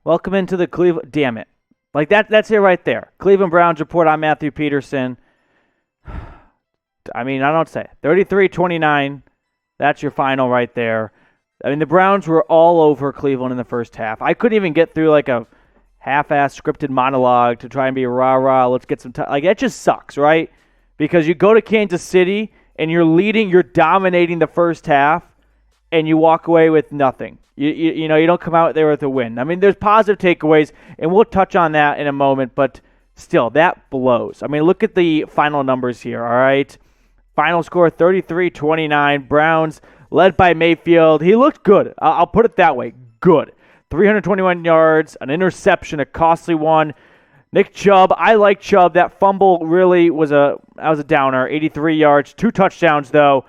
Welcome into the Cleveland. Damn it. Like that's it right there. Cleveland Browns report on Matthew Peterson. I mean, I don't say 33-29. That's your final right there. I mean, the Browns were all over Cleveland in the first half. I couldn't even get through like a half-ass scripted monologue to try and be rah-rah, let's get some time. Like, that just sucks, right? Because you go to Kansas City and you're dominating the first half, and you walk away with nothing. You don't come out there with a win. I mean, there's positive takeaways, and we'll touch on that in a moment, but still, that blows. I mean, look at the final numbers here, all right? Final score, 33-29. Browns led by Mayfield. He looked good. I'll put it that way. Good. 321 yards, an interception, a costly one. Nick Chubb, I like Chubb. That fumble really was a downer. 83 yards, 2 touchdowns, though.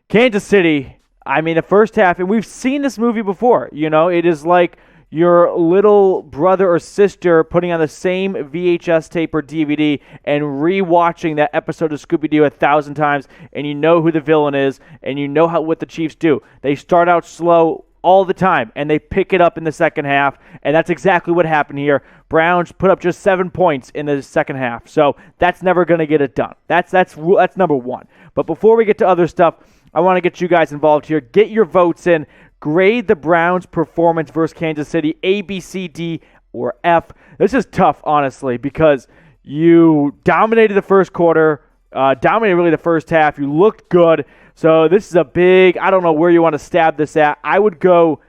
Kansas City, I mean, the first half, and we've seen this movie before. It is like your little brother or sister putting on the same VHS tape or DVD and rewatching that episode of Scooby-Doo 1,000 times, and you know who the villain is, and you know what the Chiefs do. They start out slow all the time, and they pick it up in the second half, and that's exactly what happened here. Browns put up just 7 points in the second half, so that's never going to get it done. That's number one. But before we get to other stuff, I want to get you guys involved here. Get your votes in. Grade the Browns' performance versus Kansas City, A, B, C, D, or F. This is tough, honestly, because you dominated the first quarter, dominated really the first half. You looked good. So this is a big, I don't know where you want to stab this at. I would go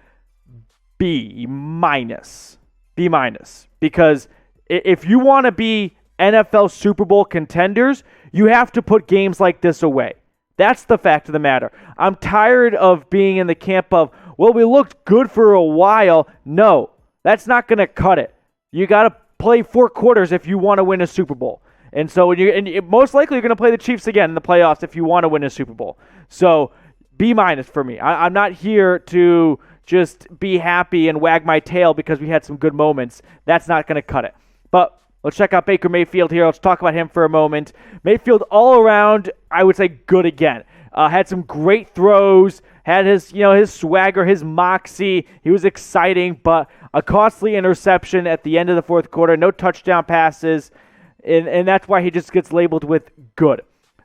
B minus. Because if you want to be NFL Super Bowl contenders, you have to put games like this away. That's the fact of the matter. I'm tired of being in the camp of, well, we looked good for a while. No, that's not going to cut it. You got to play 4 quarters if you want to win a Super Bowl. And so most likely you're going to play the Chiefs again in the playoffs if you want to win a Super Bowl. So B minus for me. I'm not here to just be happy and wag my tail because we had some good moments. That's not going to cut it. But let's check out Baker Mayfield here. Let's talk about him for a moment. Mayfield all around, I would say good again. Had some great throws, had his swagger, his moxie. He was exciting, but a costly interception at the end of the fourth quarter. No touchdown passes, and that's why he just gets labeled with good.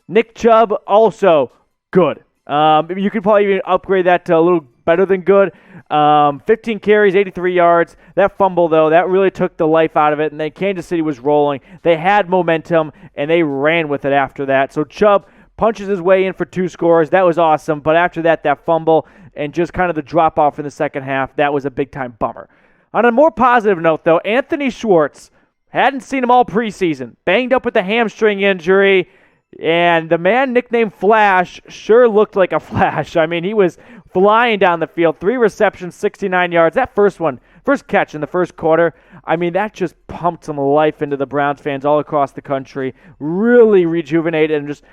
Nick Chubb, also good. You could probably even upgrade that to a little better than good. 15 carries, 83 yards. That fumble, though, that really took the life out of it. And then Kansas City was rolling. They had momentum, and they ran with it after that. So Chubb punches his way in for 2 scores. That was awesome. But after that fumble and just kind of the drop-off in the second half, that was a big-time bummer. On a more positive note, though, Anthony Schwartz, hadn't seen him all preseason. Banged up with a hamstring injury. And the man nicknamed Flash sure looked like a flash. I mean, he was flying down the field. 3 receptions, 69 yards. That first catch in the first quarter, I mean, that just pumped some life into the Browns fans all across the country. Really rejuvenated and just,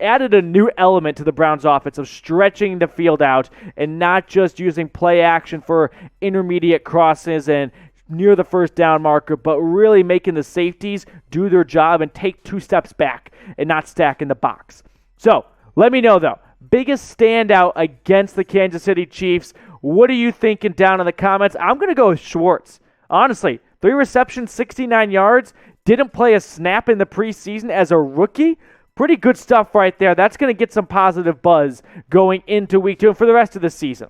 added a new element to the Browns offense of stretching the field out and not just using play action for intermediate crosses and near the first down marker, but really making the safeties do their job and take 2 steps back and not stack in the box. So, let me know, though, biggest standout against the Kansas City Chiefs. What are you thinking down in the comments? I'm going to go with Schwartz. Honestly, 3 receptions, 69 yards, didn't play a snap in the preseason as a rookie. Pretty good stuff right there. That's going to get some positive buzz going into week 2 and for the rest of the season.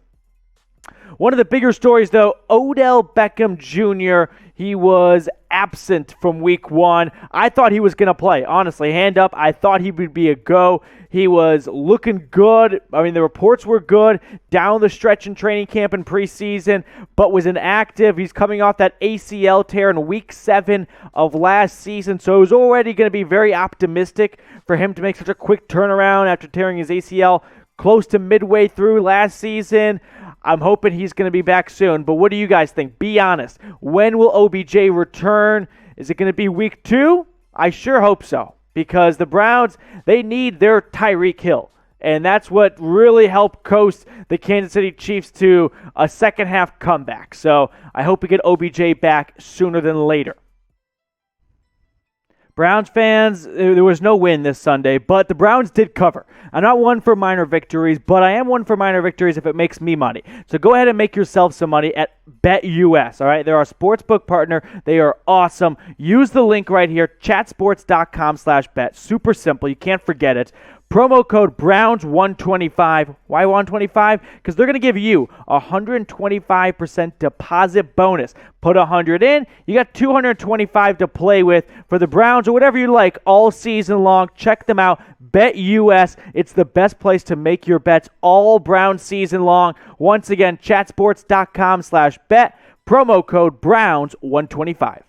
One of the bigger stories, though, Odell Beckham Jr., he was absent from week 1. I thought he was going to play, honestly. Hand up, I thought he would be a go. He was looking good. I mean, the reports were good down the stretch in training camp and preseason, but was inactive. He's coming off that ACL tear in week 7 of last season, so it was already going to be very optimistic for him to make such a quick turnaround after tearing his ACL close to midway through last season. I'm hoping he's going to be back soon, but what do you guys think? Be honest. When will OBJ return? Is it going to be week 2? I sure hope so, because the Browns, they need their Tyreek Hill, and that's what really helped coast the Kansas City Chiefs to a second-half comeback. So I hope we get OBJ back sooner than later. Browns fans, there was no win this Sunday, but the Browns did cover. I'm not one for minor victories, but I am one for minor victories if it makes me money. So go ahead and make yourself some money at BetUS, all right? They're our sportsbook partner. They are awesome. Use the link right here, chatsports.com/bet. Super simple. You can't forget it. Promo code Browns125. Why 125? Because they're going to give you a 125% deposit bonus. Put 100 in, you got 225 to play with for the Browns or whatever you like all season long. Check them out. BetUS. It's the best place to make your bets all Browns season long. Once again, chatsports.com/bet. Promo code Browns125.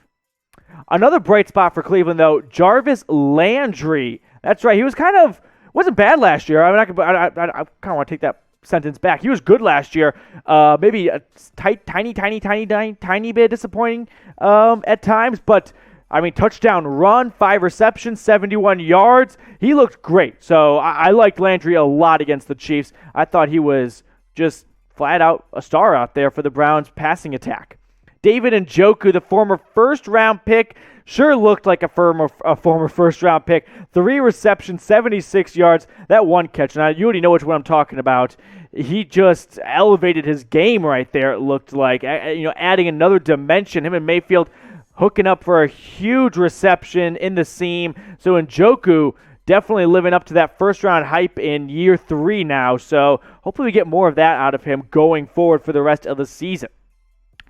Another bright spot for Cleveland, though, Jarvis Landry. That's right. He was wasn't bad last year. I kind of want to take that sentence back. He was good last year. Maybe a tiny bit disappointing at times, but touchdown run, 5 receptions, 71 yards. He looked great. So I liked Landry a lot against the Chiefs. I thought he was just flat out a star out there for the Browns passing attack. David Njoku, the former first-round pick, sure looked like a former first-round pick. 3 receptions, 76 yards, that one catch. Now, you already know which one I'm talking about. He just elevated his game right there, it looked like. Adding another dimension. Him and Mayfield hooking up for a huge reception in the seam. So Njoku definitely living up to that first-round hype in year 3 now. So hopefully we get more of that out of him going forward for the rest of the season.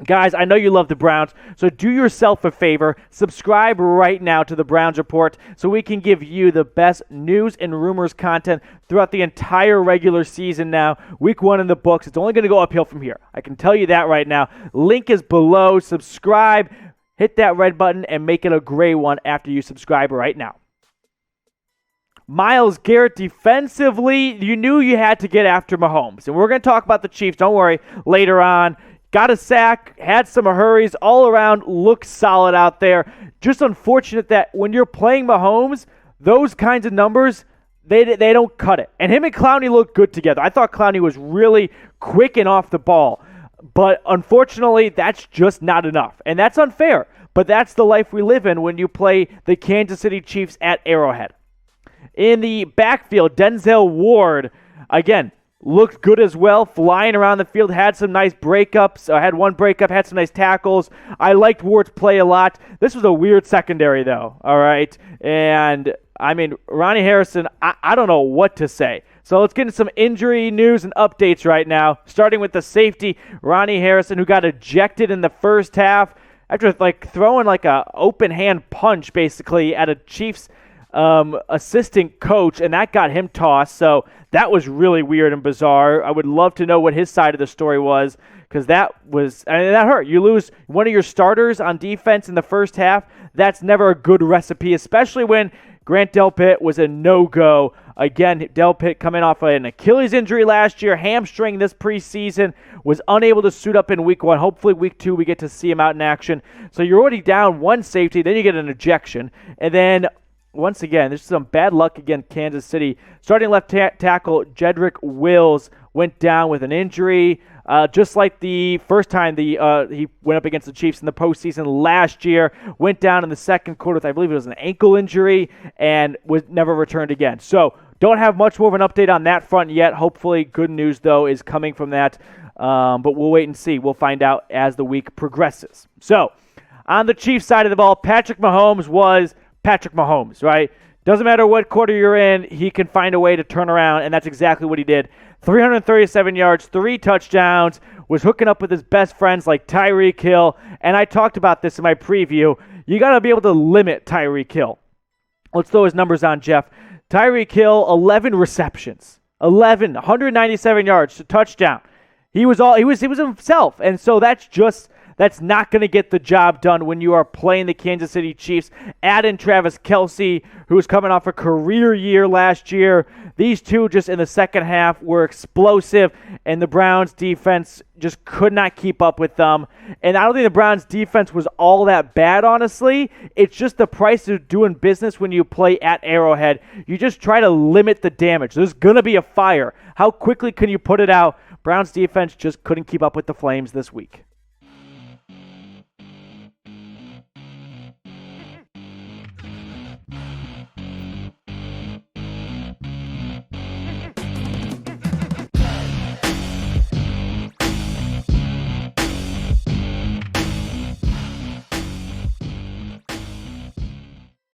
Guys, I know you love the Browns, so do yourself a favor. Subscribe right now to the Browns Report so we can give you the best news and rumors content throughout the entire regular season now. Week 1 in the books. It's only going to go uphill from here. I can tell you that right now. Link is below. Subscribe. Hit that red button and make it a gray one after you subscribe right now. Myles Garrett defensively, you knew you had to get after Mahomes. And we're going to talk about the Chiefs, don't worry, later on. Got a sack, had some hurries, all around, looked solid out there. Just unfortunate that when you're playing Mahomes, those kinds of numbers, they don't cut it. And him and Clowney looked good together. I thought Clowney was really quick and off the ball. But unfortunately, that's just not enough. And that's unfair. But that's the life we live in when you play the Kansas City Chiefs at Arrowhead. In the backfield, Denzel Ward, again, looked good as well, flying around the field, had some nice breakups, had one breakup, had some nice tackles. I liked Ward's play a lot. This was a weird secondary, though, all right? And, Ronnie Harrison, I don't know what to say. So let's get into some injury news and updates right now, starting with the safety, Ronnie Harrison, who got ejected in the first half after throwing a open hand punch, basically, at a Chiefs assistant coach, and that got him tossed. So that was really weird and bizarre. I would love to know what his side of the story was, because that hurt. You lose one of your starters on defense in the first half. That's never a good recipe, especially when Grant Delpit was a no-go. Again, Delpit coming off an Achilles injury last year, hamstring this preseason, was unable to suit up in week 1. Hopefully week 2 we get to see him out in action. So you're already down one safety, then you get an ejection, and then once again, there's some bad luck against Kansas City. Starting left tackle Jedrick Wills went down with an injury, just like the first time he went up against the Chiefs in the postseason last year. Went down in the second quarter with, I believe it was an ankle injury, and was never returned again. So don't have much more of an update on that front yet. Hopefully good news, though, is coming from that. But we'll wait and see. We'll find out as the week progresses. So on the Chiefs side of the ball, Patrick Mahomes was Patrick Mahomes, right? Doesn't matter what quarter you're in, he can find a way to turn around, and that's exactly what he did. 337 yards, 3 touchdowns, was hooking up with his best friends like Tyreek Hill, and I talked about this in my preview. You got to be able to limit Tyreek Hill. Let's throw his numbers on, Jeff. Tyreek Hill, 11 receptions, 197 yards, a touchdown. He was himself, and so that's not going to get the job done when you are playing the Kansas City Chiefs. Add in Travis Kelce, who was coming off a career year last year. These two just in the second half were explosive, and the Browns defense just could not keep up with them. And I don't think the Browns defense was all that bad, honestly. It's just the price of doing business when you play at Arrowhead. You just try to limit the damage. There's going to be a fire. How quickly can you put it out? Browns defense just couldn't keep up with the Flames this week.